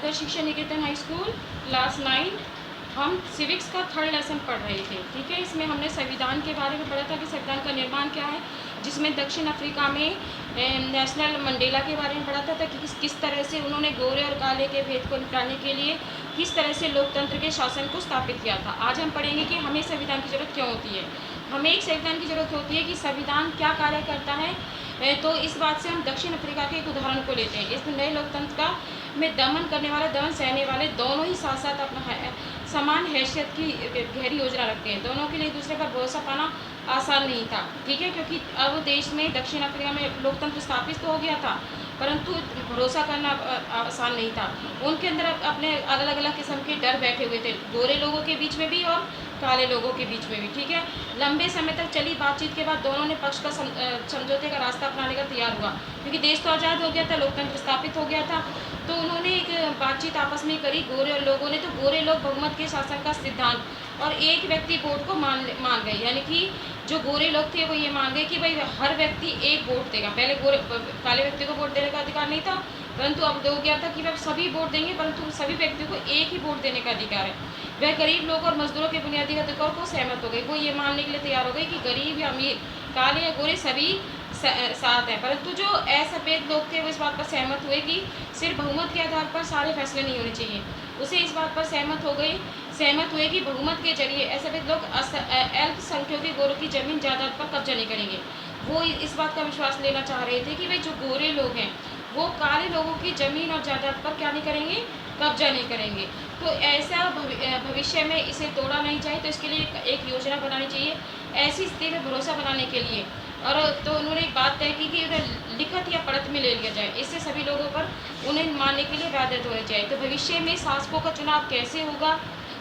आदर्श शिक्षा निकेतन high school class 9 हम civics का 3rd लेसन पढ़ रहे थे। ठीक है, इसमें हमने संविधान के बारे में पढ़ा था कि संविधान का निर्माण क्या है, जिसमें दक्षिण अफ्रीका में नेशनल मंडेला के बारे में पढ़ा था कि किस तरह से उन्होंने गोरे और काले के भेद को निपटाने के लिए किस तरह से लोकतंत्र के शासन को स्थापित किया था। आज हम पढ़ेंगे कि हमें संविधान की ज़रूरत क्यों होती है। हमें एक संविधान की ज़रूरत होती है कि संविधान क्या कार्य करता है। तो इस बात से हम दक्षिण अफ्रीका के एक उदाहरण को लेते हैं। इस नए लोकतंत्र का में दमन करने वाले, दमन सहने वाले दोनों ही साथ साथ अपना समान हैसियत की गहरी योजना रखते हैं। दोनों के लिए एक दूसरे पर भरोसा पाना आसान नहीं था। ठीक है, क्योंकि अब देश में दक्षिण अफ्रीका में लोकतंत्र स्थापित तो हो गया था, परंतु भरोसा करना आसान नहीं था। उनके अंदर अपने अलग अलग किस्म के डर बैठे हुए थे, गोरे लोगों के बीच में भी और काले लोगों के बीच में भी। ठीक है, लंबे समय तक चली बातचीत के बाद दोनों ने पक्ष का समझौते का रास्ता अपनाने का तैयार हुआ, क्योंकि देश तो आज़ाद हो गया था, लोकतंत्र स्थापित हो गया था। तो उन्होंने एक बातचीत आपस में करी गोरे और लोगों ने। तो गोरे लोग बहुमत के शासन का सिद्धांत और एक व्यक्ति वोट को मान गए, यानी कि जो गोरे लोग थे वो ये मान गए कि भाई हर व्यक्ति एक वोट देगा। पहले काले व्यक्ति को वोट देने का अधिकार नहीं था, परंतु अब हो गया था कि वह सभी वोट देंगे, परंतु सभी व्यक्तियों को एक ही वोट देने का अधिकार है। वह गरीब लोग और मजदूरों के बुनियादी अधिकार को सहमत हो गई। वो ये मानने के लिए तैयार हो गई कि गरीब या अमीर, काले या गोरे सभी साथ हैं। परंतु जो असफेद लोग थे वो इस बात पर सहमत हुए कि सिर्फ बहुमत के आधार पर सारे फैसले नहीं होने चाहिए। उसे इस बात पर सहमत हुए कि बहुमत के जरिए असफेद लोग अल्पसंख्यकों के गोरों की जमीन जायदाद पर कब्जा नहीं करेंगे। वो इस बात का विश्वास लेना चाह रहे थे कि भाई जो गोरे लोग हैं वो काले लोगों की ज़मीन और जायदाद पर क्या नहीं करेंगे, कब्जा नहीं करेंगे। तो ऐसा भविष्य में इसे तोड़ा नहीं चाहिए, तो इसके लिए एक योजना बनानी चाहिए ऐसी स्थिति में भरोसा बनाने के लिए। और तो उन्होंने एक बात तय की कि उन्हें लिखित या पढ़त में ले लिया जाए, इससे सभी लोगों पर उन्हें मानने के लिए बाध्यता होनी चाहिए। तो भविष्य में शासकों का चुनाव कैसे होगा,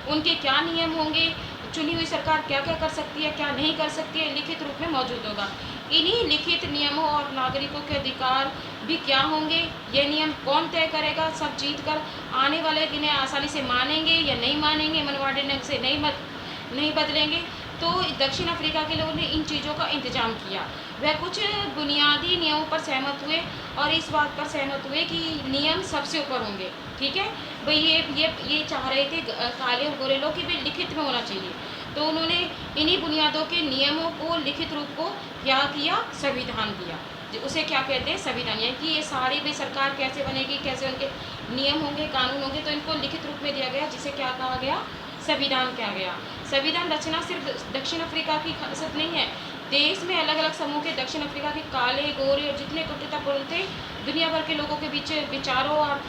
उनके क्या नियम होंगे, चुनी हुई सरकार क्या क्या कर सकती है, क्या नहीं कर सकती है, लिखित रूप में मौजूद होगा। इन्हीं लिखित नियमों और नागरिकों के अधिकार भी क्या होंगे, ये नियम कौन तय करेगा। सब जीत कर आने वाले इन्हें आसानी से मानेंगे या नहीं मानेंगे, मनमाने ढंग से नहीं बदलेंगे। तो दक्षिण अफ्रीका के लोगों ने इन चीज़ों का इंतजाम किया। वह कुछ बुनियादी नियमों पर सहमत हुए और इस बात पर सहमत हुए कि नियम सबसे ऊपर होंगे। ठीक है भाई, ये चाह रहे थे काले और गोरे लोग कि भाई लिखित में होना चाहिए। तो उन्होंने इन्हीं बुनियादों के नियमों को लिखित रूप को क्या किया, संविधान दिया। उसे क्या कहते हैं, संविधान। यानी कि ये सारी भी सरकार कैसे बनेगी, कैसे उनके नियम होंगे, कानून होंगे, तो इनको लिखित रूप में दिया गया, जिसे क्या कहा गया, संविधान कहा गया। संविधान रचना सिर्फ दक्षिण अफ्रीका की खासियत नहीं है, देश में अलग अलग समूह के दक्षिण अफ्रीका के काले, गोरे और जितने कट्टरतापूर्ण थे, दुनिया भर के लोगों के बीच विचारों और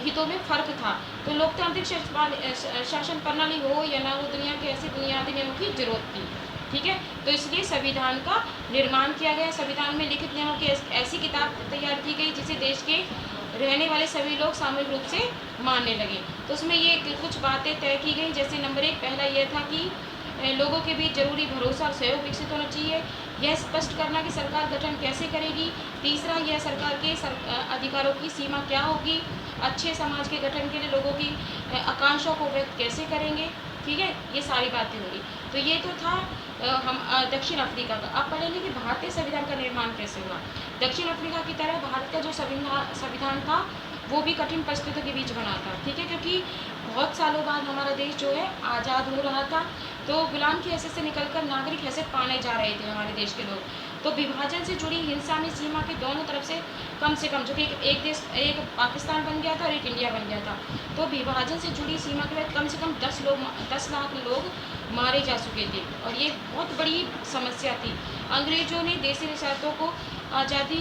हितों में फर्क था। तो लोकतांत्रिक शासन प्रणाली हो या ना हो, दुनिया के ऐसे बुनियादी नियमों की जरूरत थी। ठीक है, तो इसलिए संविधान का निर्माण किया गया। संविधान में लिखित नियमों की ऐसी किताब तैयार की गई जिसे देश के रहने वाले सभी लोग सामूहिक रूप से मानने लगे। तो उसमें ये कुछ बातें तय की गई, जैसे नंबर 1 पहला यह था कि लोगों के बीच जरूरी भरोसा और सहयोग विकसित होना चाहिए। यह स्पष्ट करना कि सरकार गठन कैसे करेगी। तीसरा, यह सरकार के अधिकारों की सीमा क्या होगी। अच्छे समाज के गठन के लिए लोगों की आकांक्षाओं को व्यक्त कैसे करेंगे। ठीक है, ये सारी बातें होगी। तो ये तो था हम दक्षिण अफ्रीका का। अब पढ़ेंगे कि भारतीय संविधान का निर्माण कैसे हुआ। दक्षिण अफ्रीका की तरह भारत का जो संविधान था वो भी कठिन परिस्थितियों के बीच बना था। ठीक है, क्योंकि बहुत सालों बाद हमारा देश जो है आज़ाद हो रहा था, तो गुलाम की हैसियत से निकलकर नागरिक हैसियत पाने जा रहे थे हमारे देश के लोग। तो विभाजन से जुड़ी हिंसा में सीमा के दोनों तरफ से कम जो कि एक देश, एक पाकिस्तान बन गया था और एक इंडिया बन गया था। तो विभाजन से जुड़ी सीमा के बाद कम से कम 10 लाख लोग मारे जा चुके थे और ये बहुत बड़ी समस्या थी। अंग्रेज़ों ने देसी रियासतों को आज़ादी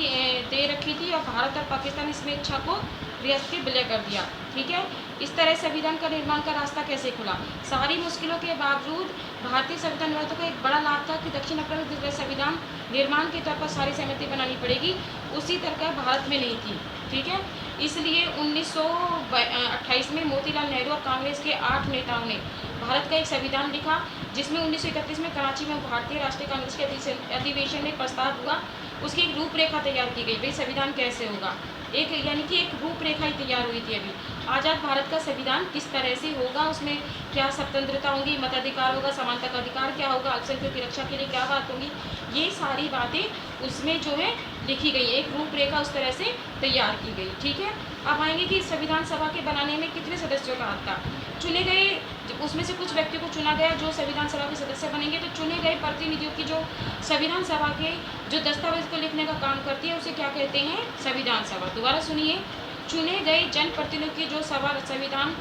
दे रखी थी और भारत और पाकिस्तान इसमें इच्छा को रियासती विलय कर दिया। ठीक है, इस तरह संविधान का निर्माण का रास्ता कैसे खुला। सारी मुश्किलों के बावजूद भारतीय संविधान निर्माताओं को एक बड़ा लाभ था कि दक्षिण अफ्रीका में संविधान निर्माण के तौर पर सारी सहमति बनानी पड़ेगी, उसी तरह भारत में नहीं थी। ठीक है, इसलिए 1928 में मोतीलाल नेहरू और कांग्रेस के 8 नेताओं ने भारत का एक संविधान लिखा, जिसमें 1931 में कराची में भारतीय राष्ट्रीय कांग्रेस के अधिवेशन में प्रस्ताव हुआ। उसकी एक रूपरेखा तैयार की गई, भाई संविधान कैसे होगा। एक यानी कि एक रूपरेखा ही तैयार हुई थी। अभी आज़ाद भारत का संविधान किस तरह से होगा, उसमें क्या स्वतंत्रता होगी, मताधिकार होगा, समानता का अधिकार क्या होगा, अल्पसंख्यकों की रक्षा के लिए क्या बात होगी, ये सारी बातें उसमें जो है लिखी गई, एक रूपरेखा उस तरह से तैयार की गई। ठीक है, अब आएंगे कि संविधान सभा के बनाने में कितने सदस्यों का हाथ था। चुने गए, उसमें से कुछ व्यक्तियों को चुना गया जो संविधान सभा के सदस्य बनेंगे। तो चुने गए प्रतिनिधियों की जो संविधान सभा के जो दस्तावेज को लिखने का काम करती है उसे क्या कहते हैं, संविधान सभा। दोबारा सुनिए, चुने गए जनप्रतिनिधियों की जो सभा संविधान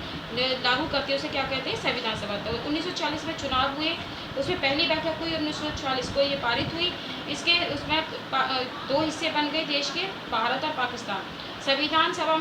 लागू करती है उसे क्या कहते हैं, संविधान सभा। तो 1940 में चुनाव हुए, उसमें पहली बैठक हुई, 1940 को ये पारित हुई। इसके उसमें 2 हिस्से बन गए देश के, भारत और पाकिस्तान। संविधान सभा